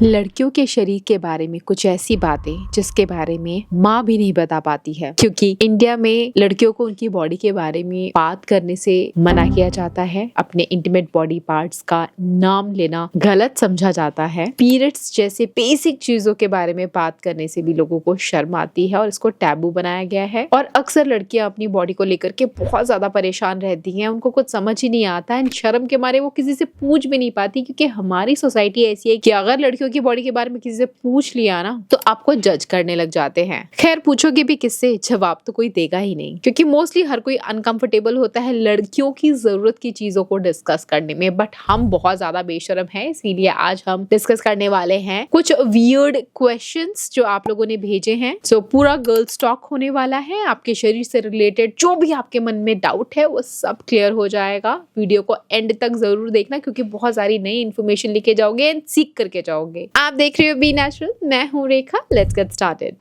लड़कियों के शरीर के बारे में कुछ ऐसी बातें जिसके बारे में माँ भी नहीं बता पाती है, क्योंकि इंडिया में लड़कियों को उनकी बॉडी के बारे में बात करने से मना किया जाता है। अपने इंटीमेट बॉडी पार्ट्स का नाम लेना गलत समझा जाता है। पीरियड्स जैसे बेसिक चीजों के बारे में बात करने से भी लोगों को शर्म आती है और इसको टैबू बनाया गया है। और अक्सर लड़कियां अपनी बॉडी को लेकर के बहुत ज्यादा परेशान रहती हैं, उनको कुछ समझ ही नहीं आता है। शर्म के मारे वो किसी से पूछ भी नहीं पाती, क्योंकि हमारी सोसाइटी ऐसी है कि अगर लड़कियों की बॉडी के बारे में किसी से पूछ लिया ना तो आपको जज करने लग जाते हैं। खैर, पूछोगे भी किससे, जवाब तो कोई देगा ही नहीं, क्योंकि मोस्टली हर कोई अनकंफर्टेबल होता है लड़कियों की जरूरत की चीजों को डिस्कस करने में। बट हम बहुत ज्यादा बेशर्म हैं, इसीलिए आज हम डिस्कस करने वाले हैं कुछ वियर्ड क्वेश्चंस जो आप लोगों ने भेजे हैं। सो पूरा गर्ल्स टॉक होने वाला है। आपके शरीर से रिलेटेड जो भी आपके मन में डाउट है वो सब क्लियर हो जाएगा। वीडियो को एंड तक जरूर देखना, क्योंकि बहुत सारी नई इन्फॉर्मेशन लेके जाओगे एंड सीख करके जाओगे। आप देख रहे हो बी नेचुरल, मैं हूँ Rekha. Let's get started.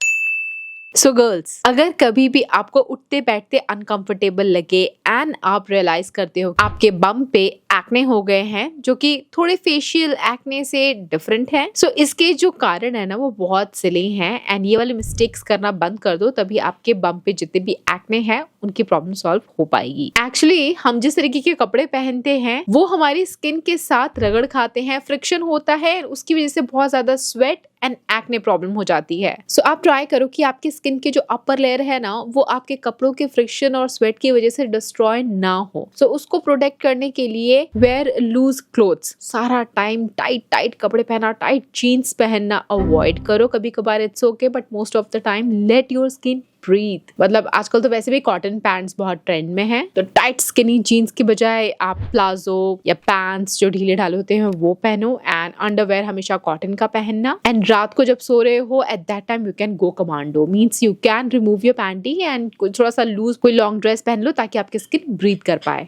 So girls, अगर कभी भी आपको उठते बैठते अनकंफर्टेबल लगे एंड आप रियलाइज करते हो आपके बम पे एक्ने हो गए हैं, जो कि थोड़े फेशियल एक्ने से डिफरेंट है, सो इसके जो कारण है ना वो बहुत सिली हैं। एंड ये वाले मिस्टेक्स करना बंद कर दो, तभी आपके बम पे जितने भी एक्ने हैं उनकी प्रॉब्लम सॉल्व हो पाएगी। एक्चुअली हम जिस तरीके के कपड़े पहनते हैं वो हमारी स्किन के साथ रगड़ खाते हैं, फ्रिक्शन होता है, उसकी वजह से बहुत ज्यादा स्वेट एंड एक्ने प्रॉब्लम हो जाती है। सो आप ट्राई करो कि आपकी स्किन के जो अपर लेयर है ना वो आपके कपड़ों के फ्रिक्शन और स्वेट की वजह से डिस्ट्रॉय ना हो। सो उसको प्रोटेक्ट करने के लिए वेयर लूज क्लोथ्स। सारा टाइम टाइट कपड़े पहना, टाइट जीन्स पहनना अवॉइड करो। कभी कभार it's okay, but most of the time let your skin breath. मतलब आजकल तो वैसे भी कॉटन पैंट्स बहुत ट्रेंड में है, तो टाइट स्किनी जीन्स की बजाय आप प्लाजो या पैंट्स जो ढीले ढाले होते हैं वो पहनो। एंड अंडरवेयर हमेशा कॉटन का पहनना। एंड रात को जब सो रहे हो at that time you can go commando, means you can remove your panty and थोड़ा सा लूज कोई लॉन्ग ड्रेस पहन लो ताकि आपकी स्किन ब्रीथ कर पाए।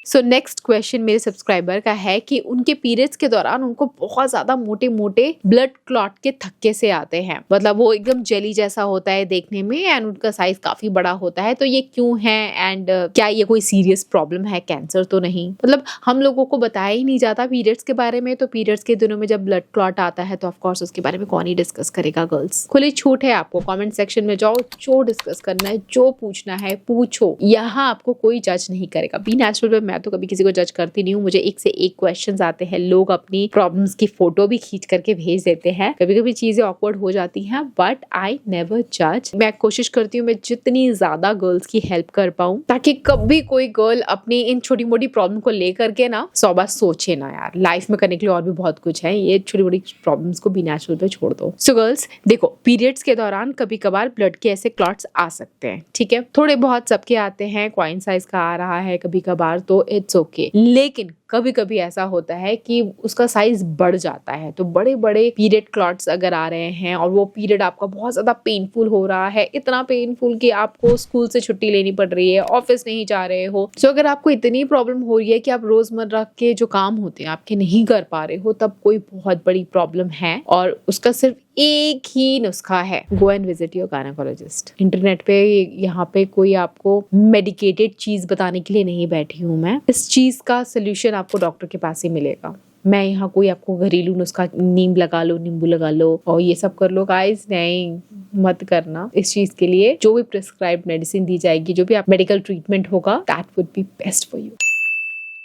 सो नेक्स्ट क्वेश्चन मेरे सब्सक्राइबर का है कि उनके पीरियड्स के दौरान उनको बहुत ज्यादा मोटे मोटे ब्लड क्लॉट के थक्के से आते हैं। मतलब वो एकदम जेली जैसा होता है देखने में एंड उनका साइज काफी बड़ा होता है। तो ये क्यों है एंड क्या ये कोई सीरियस प्रॉब्लम है, कैंसर तो नहीं? मतलब हम लोगों को बताया ही नहीं जाता पीरियड्स के बारे में। तो पीरियड्स के दिनों में जब ब्लड क्लॉट आता है तो ऑफकोर्स उसके बारे में कौन ही डिस्कस करेगा। गर्ल्स, खुली छूट है आपको, कॉमेंट सेक्शन में जाओ, जो डिस्कस करना है, जो पूछना है पूछो। यहाँ आपको कोई जज नहीं करेगा। बी नेचुरल में मैं तो कभी किसी को जज करती नहीं हूँ। मुझे एक से एक क्वेश्चंस आते हैं, लोग अपनी प्रॉब्लम्स की फोटो भी खींच करके भेज देते हैं। कभी कभी चीजें ऑकवर्ड हो जाती हैं, बट आई नेवर जज। मैं कोशिश करती हूँ मैं जितनी ज्यादा गर्ल्स की हेल्प कर पाऊँ, ताकि कभी कोई गर्ल अपनी इन छोटी मोटी प्रॉब्लम को लेकर के ना 100 बार सोचे ना। यार, लाइफ में करने के लिए और भी बहुत कुछ है, ये छोटी मोटी प्रॉब्लम्स को बी नेचुरल पे छोड़ दो। सो गर्ल्स देखो, पीरियड्स के दौरान कभी कभार ब्लड के ऐसे क्लॉट्स आ सकते हैं, ठीक है, थोड़े बहुत सबके आते हैं। क्वाइन साइज का आ रहा है कभी कभार तो इट्स ओके, लेकिन कभी कभी ऐसा होता है कि उसका साइज बढ़ जाता है। तो बड़े बड़े पीरियड क्लॉट्स अगर आ रहे हैं और वो पीरियड आपका बहुत ज्यादा पेनफुल हो रहा है, इतना पेनफुल कि आपको स्कूल से छुट्टी लेनी पड़ रही है, ऑफिस नहीं जा रहे हो, तो अगर आपको इतनी प्रॉब्लम हो रही है कि आप रोजमर्रा के जो काम होते हैं आपके नहीं कर पा रहे हो, तब कोई बहुत बड़ी प्रॉब्लम है और उसका सिर्फ एक ही नुस्खा है, go and visit your gynaecologist. Internet पे यहाँ पे कोई आपको मेडिकेटेड चीज बताने के लिए नहीं बैठी हूँ मैं। इस चीज का सोल्यूशन आपको डॉक्टर के पास ही मिलेगा। मैं यहाँ कोई आपको घरेलू नुस्खा, नीम लगा लो, नींबू लगा लो और ये सब कर लो, गाइस नहीं, मत करना। इस चीज के लिए जो भी प्रिस्क्राइब्ड मेडिसिन दी जाएगी, जो भी आप मेडिकल ट्रीटमेंट होगा, that would be best for you.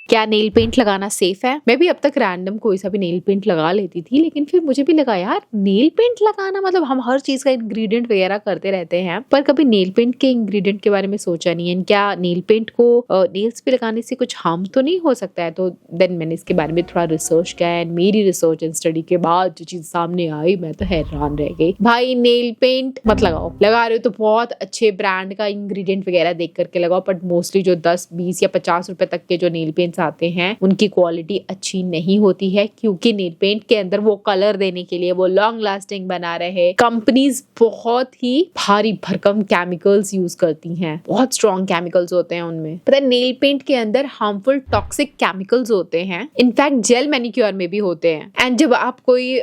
क्या नेल पेंट लगाना सेफ है? मैं भी अब तक रैंडम कोई सा भी नेल पेंट लगा लेती थी, लेकिन फिर मुझे भी लगा यार नेल पेंट लगाना, मतलब हम हर चीज का इंग्रेडिएंट वगैरह करते रहते हैं, पर कभी नेल पेंट के इंग्रेडिएंट के बारे में सोचा नहीं है। क्या नेल पेंट को नेल्स पे लगाने से कुछ हार्म तो नहीं हो सकता है? तो देन मैंने इसके बारे में थोड़ा रिसर्च किया एंड मेरी रिसर्च एंड स्टडी के बाद जो चीज सामने आई मैं तो हैरान रह गई। भाई, नेल पेंट मत लगाओ, लगा रहे हो तो बहुत अच्छे ब्रांड का इंग्रेडिएंट वगैरह देख करके लगाओ। बट मोस्टली जो 10, 20 या 50 रुपए तक के जो नेल पेंट आते हैं उनकी क्वालिटी अच्छी नहीं होती है, क्योंकि नेल पेंट के अंदर वो कलर देने के लिए, वो लॉन्ग लास्टिंग बना रहे, कंपनीज बहुत ही भारी भरकम केमिकल्स यूज करती हैं। बहुत स्ट्रॉन्ग केमिकल्स होते हैं उनमें। पता है, नेल पेंट के अंदर हार्मफुल टॉक्सिक केमिकल्स होते हैं, इनफैक्ट जेल मैनिक्योर में भी होते हैं। एंड जब आप कोई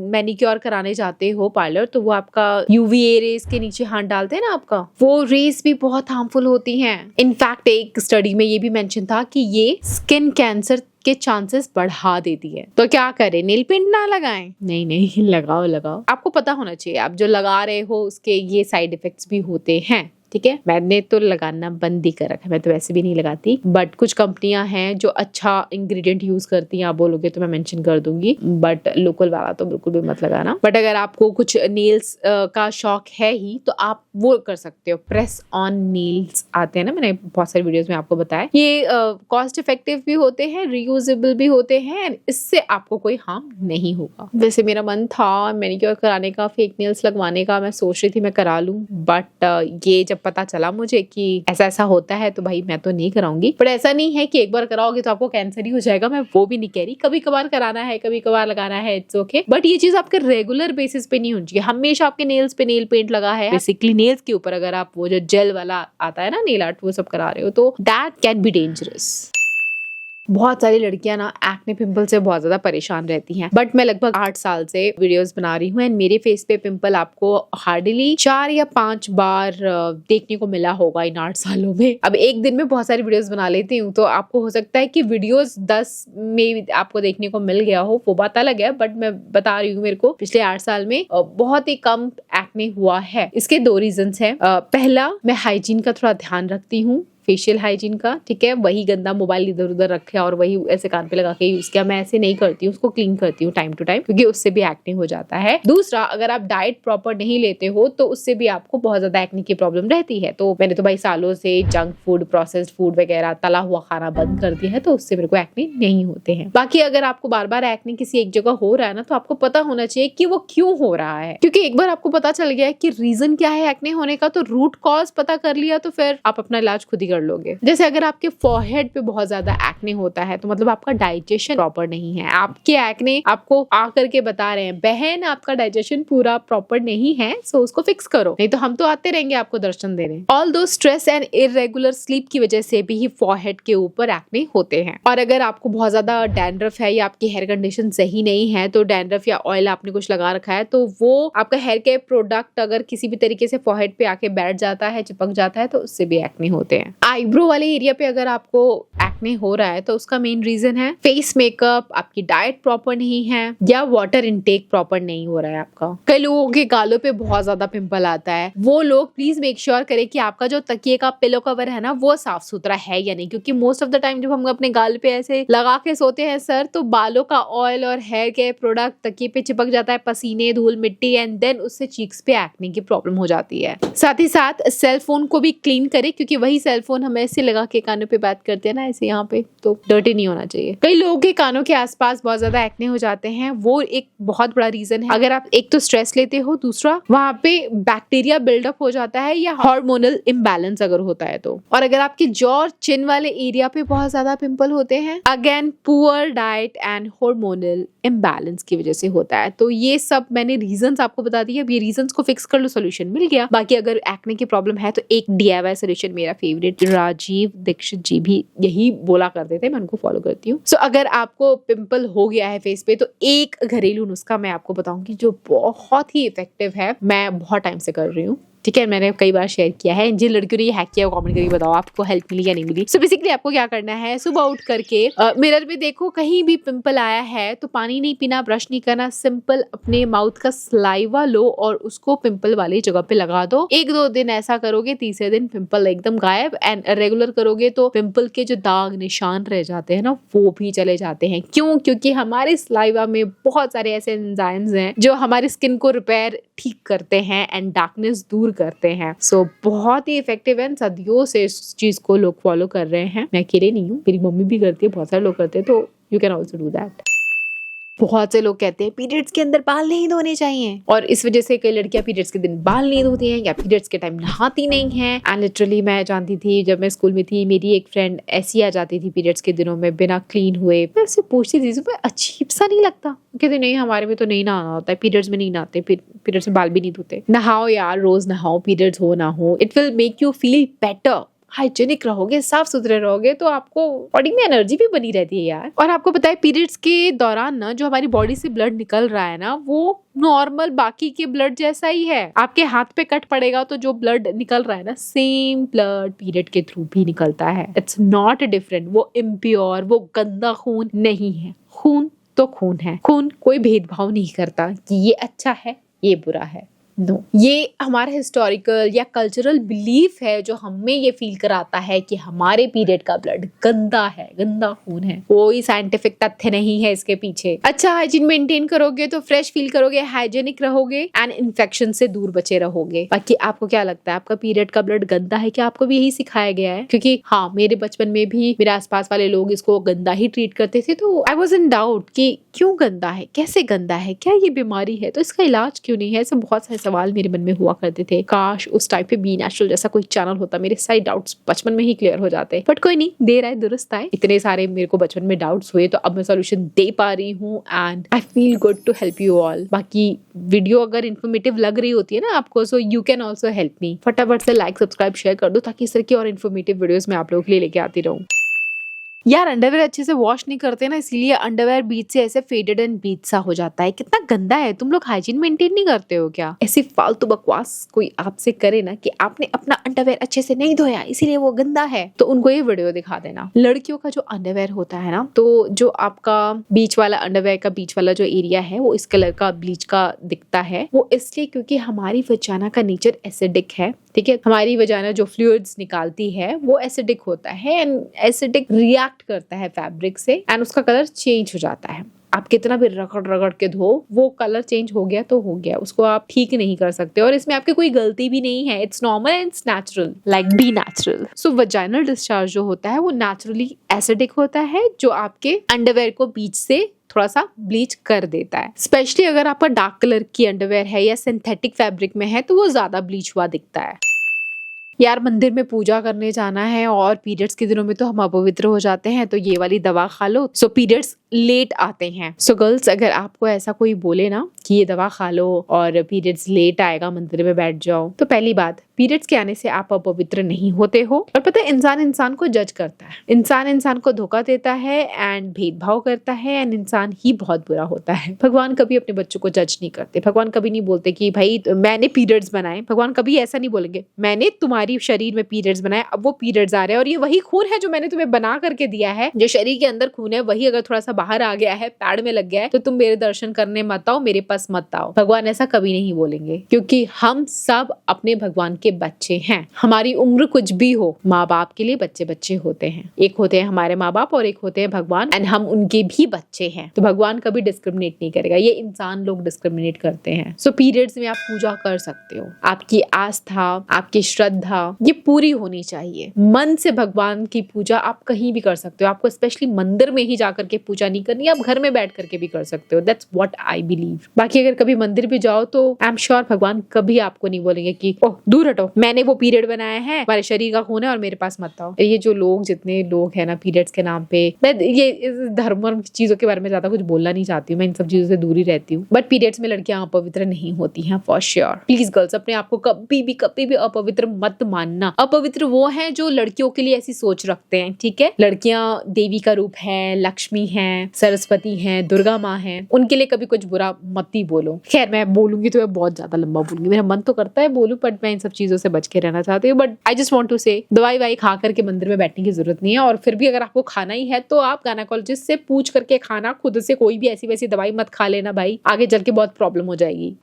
मैनिक्योर कराने जाते हो पार्लर, तो वो आपका यूवीए रेस के नीचे हाथ डालते हैं ना, आपका वो रेस भी बहुत हार्मफुल होती हैं। इनफैक्ट एक स्टडी में ये भी मेंशन था कि ये स्किन कैंसर के चांसेस बढ़ा देती है। तो क्या करें, नेल पेंट ना लगाएं? नहीं नहीं, लगाओ लगाओ। आपको पता होना चाहिए आप जो लगा रहे हो उसके ये साइड इफेक्ट्स भी होते हैं, ठीक है। मैंने तो लगाना बंद ही कर रखा है, मैं तो वैसे भी नहीं लगाती, बट कुछ कंपनियां हैं जो अच्छा इंग्रेडिएंट यूज करती हैं। आप बोलोगे तो मैं मेंशन कर दूंगी, बट लोकल वाला तो बिल्कुल भी मत लगाना। बट अगर आपको कुछ नेल्स का शौक है ही तो आप वो कर सकते हो, प्रेस ऑन नेल्स आते हैं ना, मैंने बहुत सारी वीडियोस में आपको बताया। ये कॉस्ट इफेक्टिव भी होते हैं, रीयूजेबल भी होते हैं, इससे आपको कोई हार्म नहीं होगा। वैसे मेरा मन था मैनिक्योर कराने का, फेक नेल्स लगवाने का, मैं सोच रही थी मैं करा लूं, बट ये जब पता चला मुझे कि ऐसा ऐसा होता है तो भाई मैं तो नहीं कराऊंगी। पर ऐसा नहीं है कि एक बार कराओगे तो आपको कैंसर ही हो जाएगा, मैं वो भी नहीं कह रही। कभी कभार कराना है, कभी कभार लगाना है, इट्स ओके, बट ये चीज आपके रेगुलर बेसिस पे नहीं होनी चाहिए। हमेशा आपके नेल्स पे नेल पेंट लगा है, बेसिकली नेल्स के ऊपर अगर आप वो जो जेल वाला आता है ना नेल आर्ट वो सब करा रहे हो तो दैट कैन बी डेंजरस। बहुत सारी लड़कियां ना एक्ने पिंपल से बहुत ज्यादा परेशान रहती हैं, बट मैं लगभग 8 साल से वीडियोस बना रही हूँ एंड मेरे फेस पे पिंपल आपको हार्डली 4 या 5 बार देखने को मिला होगा इन 8 सालों में। अब एक दिन में बहुत सारी वीडियोस बना लेती हूँ तो आपको हो सकता है कि वीडियोस 10 में आपको देखने को मिल गया हो, वो बात अलग है, बट मैं बता रही हूँ मेरे को पिछले 8 साल में बहुत ही कम एक्ने हुआ है। इसके 2 रीजंस हैं। पहला, मैं हाइजीन का थोड़ा ध्यान रखती हूँ, फेशियल हाइजीन का, ठीक है। वही गंदा मोबाइल इधर उधर रखे और वही ऐसे कान पे लगा के यूज किया, मैं ऐसे नहीं करती हूँ, उसको क्लीन करती हूँ टाइम टू टाइम, क्योंकि उससे भी एक्ने हो जाता है। दूसरा, अगर आप डाइट प्रॉपर नहीं लेते हो तो उससे भी आपको बहुत ज्यादा एक्ने की प्रॉब्लम रहती है। तो मैंने तो भाई सालों से जंक फूड, प्रोसेस्ड फूड वगैरह, तला हुआ खाना बंद कर दिया है, तो उससे मेरे को एक्ने नहीं होते हैं। बाकी अगर आपको बार बार एक्ने किसी एक जगह हो रहा है ना, तो आपको पता होना चाहिए कि वो क्यों हो रहा है, क्योंकि एक बार आपको पता चल गया है कि रीजन क्या है एक्ने होने का, तो रूट कॉज पता कर लिया तो फिर आप अपना इलाज खुद ही कर लोगे। जैसे अगर आपके फोरहेड पे बहुत ज्यादा एक्ने होता है तो मतलब आपका डाइजेशन प्रॉपर नहीं है, आपके एक्ने आपको आकर के बता रहे हैं बहन आपका डाइजेशन पूरा प्रॉपर नहीं है, सो उसको फिक्स करो, नहीं तो हम तो आते रहेंगे आपको दर्शन देने। ऑल दो स्ट्रेस एंड इरेगुलर स्लीप की वजह से भी फोरहेड के ऊपर एक्ने होते हैं। और अगर आपको बहुत ज्यादा डैंड्रफ है या आपकी हेयर कंडीशन सही नहीं है, तो डैंड्रफ या ऑयल आपने कुछ लगा रखा है, तो वो आपका हेयर केयर प्रोडक्ट अगर किसी भी तरीके से फोरहेड पे आके बैठ जाता है, चिपक जाता है, तो उससे भी एक्ने होते हैं। आईब्रो वाले एरिया पे अगर आपको एक्ने हो रहा है तो उसका मेन रीजन है फेस मेकअप, आपकी डाइट प्रॉपर नहीं है, या वाटर इनटेक प्रॉपर नहीं हो रहा है आपका। कई लोगों के गालों पे बहुत ज्यादा पिंपल आता है, वो लोग प्लीज मेक श्योर करें कि आपका जो तकिए का पिलो कवर है ना वो साफ सुथरा है या नहीं, क्योंकि मोस्ट ऑफ द टाइम जब हम अपने गाल पे ऐसे लगा के सोते हैं सर, तो बालों का ऑयल और हेयर केयर प्रोडक्ट तकिए पे चिपक जाता है, पसीने, धूल, मिट्टी, एंड देन उससे चीक्स पे एक्ने की प्रॉब्लम हो जाती है। साथ ही साथ सेल फोन को भी क्लीन करें, क्योंकि वही सेल फोन हम ऐसे लगा के कानों पे बात करते हैं ना ऐसे यहाँ पे, तो डर्टी नहीं होना चाहिए। कई लोगों के कानों के आसपास बहुत ज्यादा एक्ने हो जाते हैं, वो एक बहुत बड़ा रीजन है। अगर आप एक तो स्ट्रेस लेते हो, दूसरा वहां पे बैक्टीरिया बिल्डअप हो जाता है, या हार्मोनल इम्बैलेंस अगर होता है तो। और अगर आपके जॉ और चिन वाले एरिया पे बहुत ज्यादा पिंपल होते हैं, again poor diet and hormonal imbalance की वजह से होता है। तो ये सब मैंने रीजंस आपको बता दिए, अब ये रीजंस को फिक्स कर लो, सोल्यूशन मिल गया। बाकी अगर एक्ने की प्रॉब्लम है तो एक DIY सोल्यूशन मेरा फेवरेट राजीव दीक्षित जी भी यही बोला करते थे, मैं उनको फॉलो करती हूँ। सो अगर आपको पिंपल हो गया है फेस पे, तो एक घरेलू नुस्खा मैं आपको बताऊंगी जो बहुत ही इफेक्टिव है, मैं बहुत टाइम से कर रही हूँ, ठीक है, मैंने कई बार शेयर किया है। जिन लड़कियों ने ये हैक किया कमेंट करके बताओ आपको हेल्प मिली या नहीं मिली। सो बेसिकली आपको क्या करना है, सुबह उठ करके मिरर में देखो कहीं भी पिंपल आया है तो पानी नहीं पीना, ब्रश नहीं करना, सिंपल अपने माउथ का सलाइवा लो और उसको पिंपल वाली जगह पे लगा दो। 1-2 दिन ऐसा करोगे, तीसरे दिन पिंपल एकदम गायब। एंड रेगुलर करोगे तो पिंपल के जो दाग निशान रह जाते हैं ना वो भी चले जाते हैं। क्यों? क्योंकि हमारे सलाइवा में बहुत सारे ऐसे एंजाइम्स हैं जो हमारी स्किन को रिपेयर ठीक करते हैं एंड डार्कनेस दूर करते हैं। सो बहुत ही इफेक्टिव है, सदियों से इस चीज को लोग फॉलो कर रहे हैं, मैं अकेले नहीं हूँ, मेरी मम्मी भी करती है, बहुत सारे लोग करते हैं, तो you can also do that. बहुत से लोग कहते हैं पीरियड्स के अंदर बाल नहीं धोने चाहिए, और इस वजह से कई लड़कियां पीरियड्स के दिन बाल नहीं धोती हैं या पीरियड्स के टाइम नहाती नहीं हैं। एंड लिटरली मैं जानती थी जब मैं स्कूल में थी, मेरी एक फ्रेंड ऐसी आ जाती थी पीरियड्स के दिनों में बिना क्लीन हुए। मैं उससे पूछती थी तुम्हें अजीब सा नहीं लगता? कहते नहीं हमारे में तो नहीं नहाना होता है, पीरियड्स में नहीं नहाते, पीरियड्स में बाल भी नहीं धोते। नहाओ यार, रोज नहाओ, पीरियड्स हो ना हो, it will make you feel better. Hygienic रहोगे, साफ सुथरे रहोगे तो आपको बॉडी में एनर्जी भी बनी रहती है यार। और आपको पता है पीरियड्स के दौरान ना जो हमारी बॉडी से ब्लड निकल रहा है ना वो नॉर्मल बाकी के ब्लड जैसा ही है। आपके हाथ पे कट पड़ेगा तो जो ब्लड निकल रहा है ना सेम ब्लड पीरियड के थ्रू भी निकलता है। It's not different. वो इम्प्योर, वो गंदा खून नहीं है। खून तो खून है। खून कोई भेदभाव नहीं करता कि ये अच्छा है ये बुरा है। नो ये हमारा हिस्टोरिकल या कल्चरल बिलीफ है जो हमें ये फील कराता है कि हमारे पीरियड का ब्लड गंदा है, गंदा खून है। कोई साइंटिफिक तथ्य नहीं है इसके पीछे। अच्छा हाइजीन मेंटेन करोगे तो फ्रेश फील करोगे, हाइजीनिक रहोगे एंड इन्फेक्शन से दूर बचे रहोगे। बाकी आपको क्या लगता है आपका पीरियड का ब्लड गंदा है क्या? आपको भी यही सिखाया गया है? क्योंकि हाँ मेरे बचपन में भी मेरे आसपास वाले लोग इसको गंदा ही ट्रीट करते थे तो आई वॉज इन डाउट कि क्यों गंदा है, कैसे गंदा है, क्या ये बीमारी है, तो इसका इलाज क्यों नहीं है? ऐसे बहुत सारे सवाल मेरे मन में हुआ करते थे। काश उस टाइम पे बी नेचुरल जैसा कोई चैनल होता, मेरे सारे डाउट्स बचपन में ही क्लियर हो जाते। बट कोई नहीं, देर आए दुरुस्त आए। इतने सारे मेरे को बचपन में डाउट्स हुए तो अब मैं सोल्यूशन दे पा रही हूँ and I feel good to help you all. बाकी वीडियो अगर इन्फॉर्मेटिव लग रही होती है ना आपको so you can also help me. फटाफट से लाइक सब्सक्राइब शेयर कर दो ताकि इस तरह की और इन्फॉर्मेटिव वीडियोस मैं आप लोगों के लिए लेके आती रहूँ। यार अंडरवेयर अच्छे से वॉश नहीं करते ना इसीलिए अंडरवेयर बीच से ऐसे फेडेड एंड बीच सा हो जाता है। कितना गंदा है। तुम लोग हाइजीन मेंटेन नहीं करते हो क्या? ऐसी फालतू बकवास कोई आपसे करे ना कि आपने अपना अंडरवेयर अच्छे से नहीं धोया इसीलिए वो गंदा है तो उनको ये वीडियो दिखा देना। लड़कियों का जो अंडरवेयर होता है ना तो जो आपका बीच वाला अंडरवेयर का बीच वाला जो एरिया है वो इस कलर का ब्लीच का दिखता है। वो इसलिए क्योंकि हमारी वजाना का नेचर एसिडिक है। ठीक है, हमारी वजाना जो फ्लूइड्स निकालती है वो एसिडिक होता है एंड एसिडिक रिएक्ट करता है फैब्रिक से एंड उसका कलर चेंज हो जाता है। आप कितना भी रगड़ रगड़ के धो वो कलर चेंज हो गया तो हो गया, उसको आप ठीक नहीं कर सकते और इसमें आपकी कोई गलती भी नहीं है। It's normal and it's natural, like be natural. So vaginal discharge जो होता है वो नेचुरली एसिडिक होता है जो आपके अंडरवेयर को बीच से थोड़ा सा ब्लीच कर देता है। स्पेशली अगर आपका डार्क कलर की अंडरवेयर है या सिंथेटिक फैब्रिक में है तो वो ज्यादा ब्लीच हुआ दिखता है। यार मंदिर में पूजा करने जाना है और पीरियड्स के दिनों में तो हम अपवित्र हो जाते हैं तो ये वाली दवा खा लो सो पीरियड्स लेट आते हैं। सो गर्ल्स अगर आपको ऐसा कोई बोले ना कि ये दवा खा लो और पीरियड्स लेट आएगा मंदिर में बैठ जाओ तो पहली बात पीरियड्स के आने से आप अपवित्र नहीं होते हो। और पता है इंसान इंसान को जज करता है, इंसान इंसान को धोखा देता है एंड भेदभाव करता है एंड इंसान ही बहुत बुरा होता है। भगवान कभी अपने बच्चों को जज नहीं करते। भगवान कभी नहीं बोलते कि भाई मैंने पीरियड्स बनाए। भगवान कभी ऐसा नहीं बोलेंगे मैंने तुम्हारी शरीर में पीरियड्स बनाए अब वो पीरियड्स आ रहे हैं और ये वही खून है जो मैंने तुम्हें बना करके दिया है। जो शरीर के अंदर खून है वही अगर थोड़ा सा बाहर आ गया है, पैड में लग गया है तो तुम मेरे दर्शन करने मत आओ, मेरे पास मत आओ। भगवान ऐसा कभी नहीं बोलेंगे क्योंकि हम सब अपने भगवान के बच्चे हैं। हमारी उम्र कुछ भी हो, माँ बाप के लिए बच्चे बच्चे होते हैं। एक होते हैं हमारे माँ बाप और एक होते हैं भगवान एंड हम उनके भी बच्चे हैं। तो भगवान कभी डिस्क्रिमिनेट नहीं करेगा, ये इंसान लोग डिस्क्रिमिनेट करते हैं। सो पीरियड्स में आप पूजा कर सकते हो। आपकी आस्था, आपकी श्रद्धा ये पूरी होनी चाहिए। मन से भगवान की पूजा आप कहीं भी कर सकते हो। आपको स्पेशली मंदिर में ही जाकर के पूजा नहीं करनी, आप घर में बैठ करके भी कर सकते हो। That's what I believe. बाकी अगर कभी मंदिर भी जाओ तो आई एम श्योर भगवान कभी आपको नहीं बोलेंगे कि ओह दूर हटो, मैंने वो पीरियड बनाया है, हमारे शरीर का खून है और मेरे पास मत आओ। ये जो लोग जितने लोग हैं ना पीरियड्स के नाम पे, मैं ये धर्म और चीजों के बारे में ज्यादा कुछ बोलना नहीं चाहती हूँ, मैं इन सब चीजों से दूर ही रहती हूँ। बट पीरियड्स में लड़कियां अपवित्र नहीं होती हैं फॉर श्योर। प्लीज गर्ल्स अपने आप को कभी भी अपवित्र मत मानना। अपवित्र वो है जो लड़कियों के लिए ऐसी सोच रखते हैं। ठीक है, लड़कियां देवी का रूप है, लक्ष्मी है, सरस्वती है, दुर्गा माँ है, उनके लिए कभी कुछ बुरा मत ही बोलो। खैर मैं बोलूंगी तो मैं बहुत ज्यादा लंबा बोलूंगी, मेरा मन तो करता है बोलूं बट मैं इन सब चीजों से बच के रहना चाहती हूँ। But I just want to say दवाई वाई खा करके मंदिर में बैठने की जरूरत नहीं है। और फिर भी अगर आपको खाना ही है तो आप गायनेकोलॉजिस्ट से पूछ करके खाना, खुद से कोई भी ऐसी वैसी दवाई मत खा लेना भाई, आगे चल के बहुत प्रॉब्लम हो जाएगी।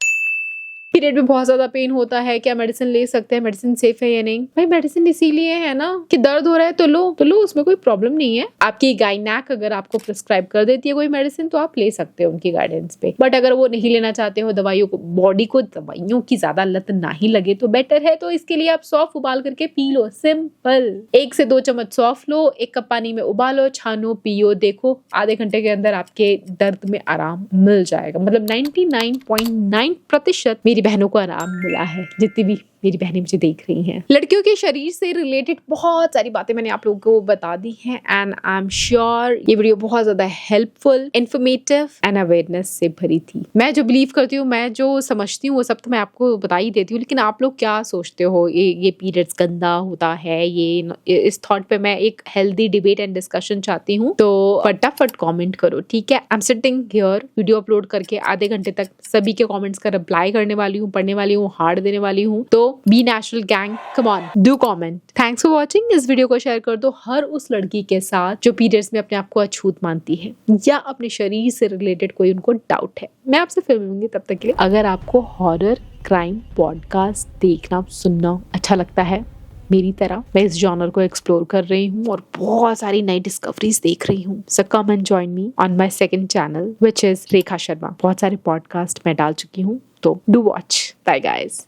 पीरियड में बहुत ज्यादा पेन होता है, क्या मेडिसिन ले सकते हैं, मेडिसिन सेफ है या नहीं? भाई मेडिसिन इसीलिए है ना कि दर्द हो रहा है तो लो, उसमें कोई प्रॉब्लम नहीं है। आपकी गायनेक अगर आपको प्रिस्क्राइब कर देती है कोई मेडिसिन तो आप ले सकते हो उनकी गाइडेंस पे। बट अगर वो नहीं लेना चाहते हो दवाइयों को, बॉडी को दवाइयों की ज्यादा लत ना ही लगे तो बेटर है, तो इसके लिए आप सौंफ उबाल करके पी लो। सिंपल, 1 से 2 चम्मच सौंफ लो, 1 कप पानी में उबालो, छानो, पियो, देखो आधे घंटे के अंदर आपके दर्द में आराम मिल जाएगा। मतलब 99.9% मेरी बहनों को आराम मिला है, जितनी भी मेरी बहनें मुझे देख रही हैं। लड़कियों के शरीर से रिलेटेड बहुत सारी बातें मैंने आप लोगों को बता दी हैं एंड आई एम श्योर ये वीडियो बहुत ज्यादा हेल्पफुल, इन्फॉर्मेटिव एंड अवेयरनेस से भरी थी। मैं जो बिलीव करती हूँ, मैं जो समझती हूँ वो सब तो मैं आपको बता ही देती हूँ, लेकिन आप लोग क्या सोचते हो? ये पीरियड्स गंदा होता है, ये इस थॉट पे मैं एक हेल्दी डिबेट एंड डिस्कशन चाहती हूँ, तो फटाफट कमेंट करो, ठीक है? I am sitting here video upload करके आधे घंटे तक सभी के कमेंट्स का रिप्लाई करने वाली हूँ, पढ़ने वाली हूँ, हार्ड देने वाली हूँ। तो be natural gang, come on, do comment. Thanks for watching. इस वीडियो को शेयर कर दो हर उस लड़की के साथ जो पीरियड्स में अपने आप को अछूत मानती है या अपने शरीर से रिलेटेड कोई उनको डाउट है। मैं आपसे फिर मिलूंगी, तब तक के लिए। अगर आपको हॉरर क्राइम पॉडकास्ट देखना सुनना अच्छा लगता है मेरी तरह, मैं इस जॉनर को एक्सप्लोर कर रही हूँ और बहुत सारी नई डिस्कवरीज देख रही हूँ, so come and join me on my second channel which is Rekha Sharma. बहुत सारे पॉडकास्ट मैं डाल चुकी हूँ, तो डू वॉच। Bye guys.